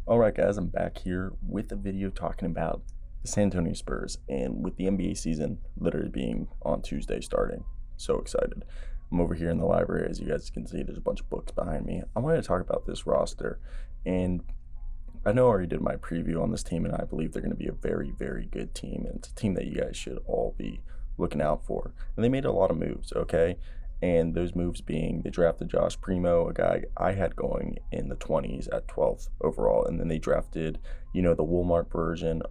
Alright guys, I'm back here with a video talking about the San Antonio Spurs, and with the NBA season literally being on Tuesday starting. So excited. I'm over here in the library. As you guys can see, there's a bunch of books behind me. I wanted to talk about this roster, and I know I already did my preview on this team, and I believe they're going to be a very, very good team, and it's a team that you guys should all be looking out for. And they made a lot of moves, okay? And those moves being they drafted Josh Primo, a guy I had going in the 20s at 12th overall, and then they drafted, the Walmart version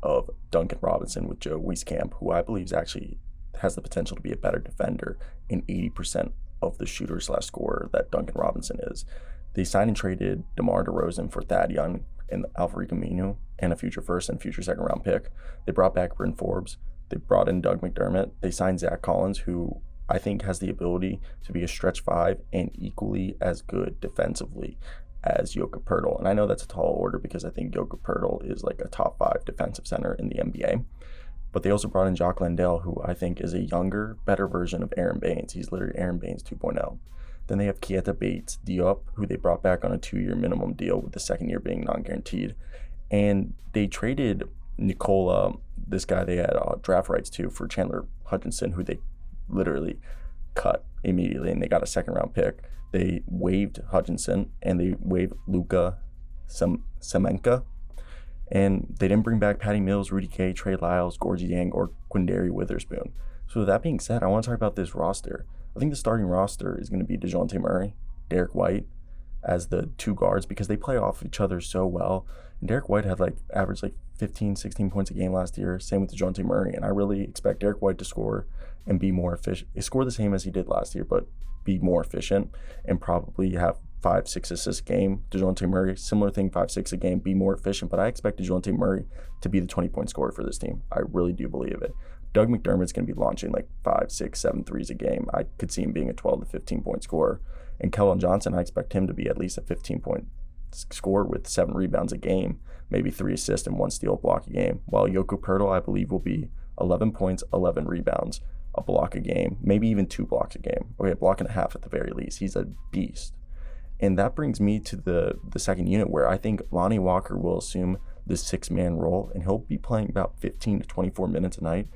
of Duncan Robinson with Joe Wieskamp, who I believe actually has the potential to be a better defender in 80% of the shooter/scorer that Duncan Robinson is. They signed and traded DeMar DeRozan for Thad Young and Alfred Camino and a future first and future second round pick. They brought back Bryn Forbes. They brought in Doug McDermott. They signed Zach Collins, who I think has the ability to be a stretch five and equally as good defensively as Jokic Pertl. And I know that's a tall order because I think Jokic Pertl is like a top 5 defensive center in the NBA. But they also brought in Jock Landale, who I think is a younger, better version of Aaron Baines. He's literally Aaron Baines 2.0. Then they have Keita Bates Diop, who they brought back on a 2-year minimum deal, with the second year being non-guaranteed. And they traded Nicola, this guy they had draft rights to, for Chandler Hutchinson, who they literally cut immediately, and they got a second round pick. They waived Hutchinson and they waived Luka Semenka, and they didn't bring back Patty Mills, Rudy Gay, Trey Lyles, Gorgie Yang, or Quindary Witherspoon. So with that being said, I want to talk about this roster. I think the starting roster is going to be DeJounte Murray, Derek White as the two guards, because they play off each other so well. And Derek White had averaged 15, 16 points a game last year. Same with DeJounte Murray. And I really expect Derek White to score and be more efficient. Score the same as he did last year, but be more efficient and probably have 5-6 assists a game. DeJounte Murray, similar thing, 5-6 a game, be more efficient. But I expect DeJounte Murray to be the 20-point scorer for this team. I really do believe it. Doug McDermott's going to be launching 5, 6, 7 threes a game. I could see him being a 12 to 15 point scorer. And Keldon Johnson, I expect him to be at least a 15-point scorer with 7 rebounds a game, maybe 3 assists and 1 steal block a game. While Jokic Pertl, I believe, will be 11 points, 11 rebounds, a block a game, maybe even 2 blocks a game. Okay, a block and a half at the very least. He's a beast. And that brings me to the second unit, where I think Lonnie Walker will assume the 6-man role, and he'll be playing about 15 to 24 minutes a night.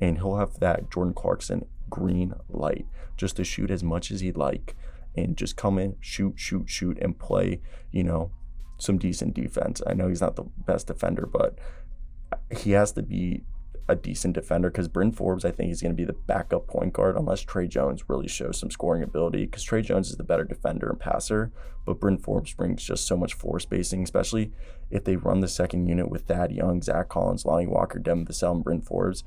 And he'll have that Jordan Clarkson green light just to shoot as much as he'd like and just come in, shoot, and play, some decent defense. I know he's not the best defender, but he has to be a decent defender, because Bryn Forbes, I think, is going to be the backup point guard unless Trey Jones really shows some scoring ability, because Trey Jones is the better defender and passer, but Bryn Forbes brings just so much floor spacing, especially if they run the second unit with Thad Young, Zach Collins, Lonnie Walker, Devin Vassell, and Bryn Forbes.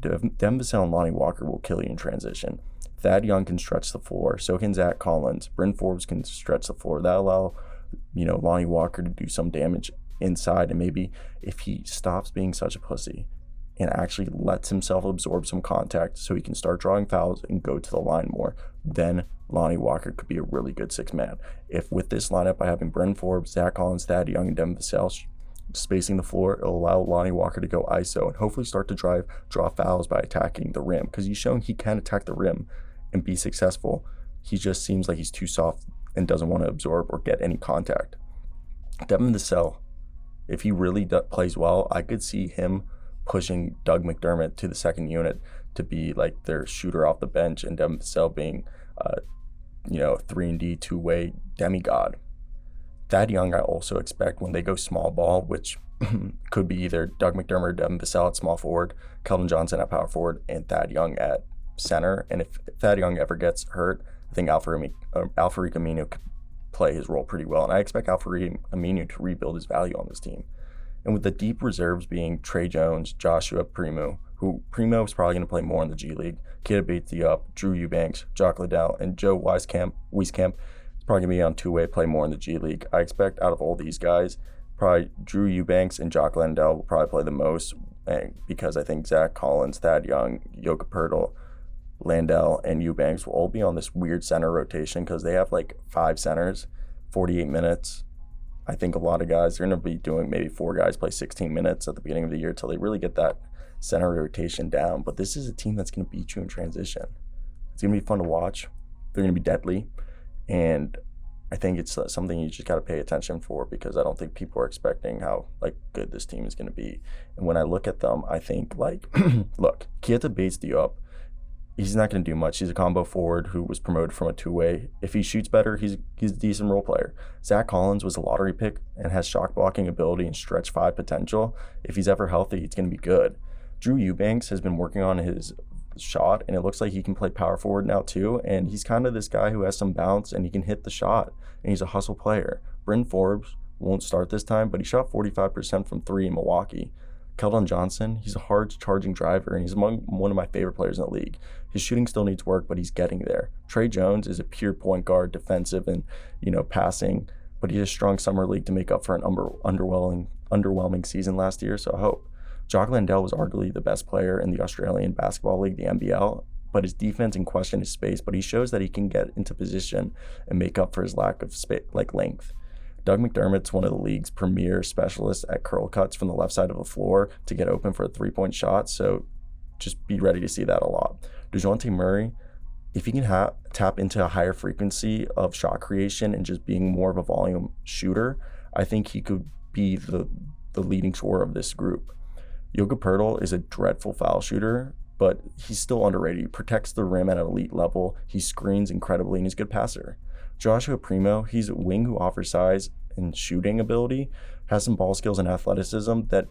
Devin Vassell and Lonnie Walker will kill you in transition. Thad Young can stretch the floor, so can Zach Collins. Bryn Forbes can stretch the floor. That'll allow, Lonnie Walker to do some damage inside, and maybe if he stops being such a pussy and actually lets himself absorb some contact so he can start drawing fouls and go to the line more, then Lonnie Walker could be a really good 6-man. If with this lineup, by having Bryn Forbes, Zach Collins, Thad Young, and Devin Vassell spacing the floor, it'll allow Lonnie Walker to go ISO and hopefully start to draw fouls by attacking the rim, because he's shown he can attack the rim and be successful. He just seems like he's too soft and doesn't want to absorb or get any contact. Devin Vassell, if he really plays well, I could see him pushing Doug McDermott to the second unit to be their shooter off the bench, and Devin Vassell being 3-and-D 2-way demigod. Thad Young, I also expect, when they go small ball, which could be either Doug McDermott or Devin Vassell at small forward, Keldon Johnson at power forward, and Thad Young at center. And if Thad Young ever gets hurt, I think Alfred Camino could play his role pretty well. And I expect Alfred Camino to rebuild his value on this team. And with the deep reserves being Trey Jones, Joshua Primo, who Primo is probably going to play more in the G League, Keita Bates Diop, Drew Eubanks, Jock Liddell, and Joe Wieskamp probably going to be on 2-way, play more in the G League. I expect out of all these guys, probably Drew Eubanks and Jock Landale will probably play the most, because I think Zach Collins, Thad Young, Jokic Pertl, Landale, and Eubanks will all be on this weird center rotation, because they have 5 centers, 48 minutes. I think a lot of guys are going to be doing maybe 4 guys play 16 minutes at the beginning of the year until they really get that center rotation down. But this is a team that's going to beat you in transition. It's going to be fun to watch. They're going to be deadly. And I think it's something you just got to pay attention for, because I don't think people are expecting how like good this team is going to be. And when I look at them, I think like, look, Keita Bates Diop, he's not going to do much. He's a combo forward who was promoted from a two-way. If he shoots better, he's a decent role player. Zach Collins was a lottery pick and has shot blocking ability and stretch five potential. If he's ever healthy, it's going to be good. Drew Eubanks has been working on his shot, and it looks like he can play power forward now too. And he's kind of this guy who has some bounce and he can hit the shot, and he's a hustle player. Bryn Forbes won't start this time, but he shot 45% from three in Milwaukee. Keldon Johnson, he's a hard charging driver, and he's among one of my favorite players in the league. His shooting still needs work, but he's getting there. Trey Jones is a pure point guard, defensive and, passing, but he had a strong summer league to make up for an underwhelming season last year, so I hope. Jock Landale was arguably the best player in the Australian Basketball League, the NBL, but his defense in question is space, but he shows that he can get into position and make up for his lack of length. Doug McDermott's one of the league's premier specialists at curl cuts from the left side of the floor to get open for a three-point shot, so just be ready to see that a lot. DeJounte Murray, if he can tap into a higher frequency of shot creation and just being more of a volume shooter, I think he could be the leading scorer of this group. Yoga Pirtle is a dreadful foul shooter, but he's still underrated. He protects the rim at an elite level, he screens incredibly, and he's a good passer. Joshua Primo, he's a wing who offers size and shooting ability, has some ball skills and athleticism that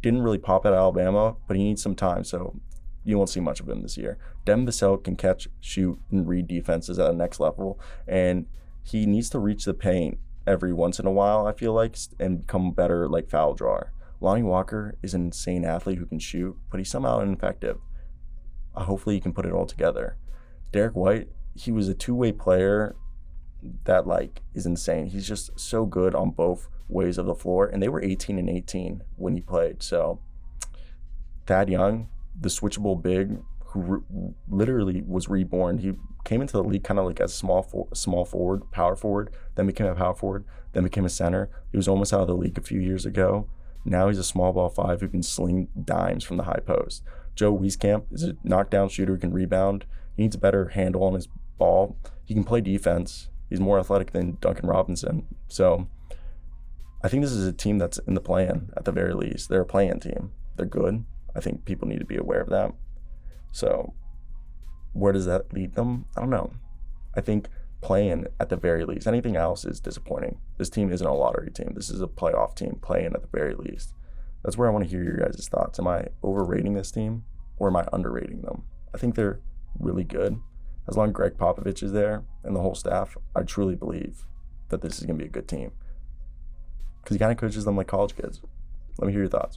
didn't really pop at Alabama, but he needs some time, so you won't see much of him this year. Devin Vassell can catch, shoot, and read defenses at the next level, and he needs to reach the paint every once in a while, I feel like, and become a better foul drawer. Lonnie Walker is an insane athlete who can shoot, but he's somehow ineffective. Hopefully he can put it all together. Derek White, he was a two-way player that is insane. He's just so good on both ways of the floor, and they were 18 and 18 when he played. So Thad Young, the switchable big who literally was reborn. He came into the league kind of as a small forward, power forward, then became a power forward, then became a center. He was almost out of the league a few years ago. Now he's a small ball five who can sling dimes from the high post. Joe Wieskamp is a knockdown shooter who can rebound. He needs a better handle on his ball. He can play defense. He's more athletic than Duncan Robinson. So I think this is a team that's in the play-in at the very least. They're a play-in team. They're good. I think people need to be aware of that. So where does that lead them? I don't know. I think play-in at the very least. Anything else is disappointing. This team isn't a lottery team. This is a playoff team. Play-in at the very least. That's where I want to hear your guys' thoughts. Am I overrating this team or am I underrating them? I think they're really good. As long as Greg Popovich is there and the whole staff, I truly believe that this is going to be a good team. Because he kind of coaches them like college kids. Let me hear your thoughts.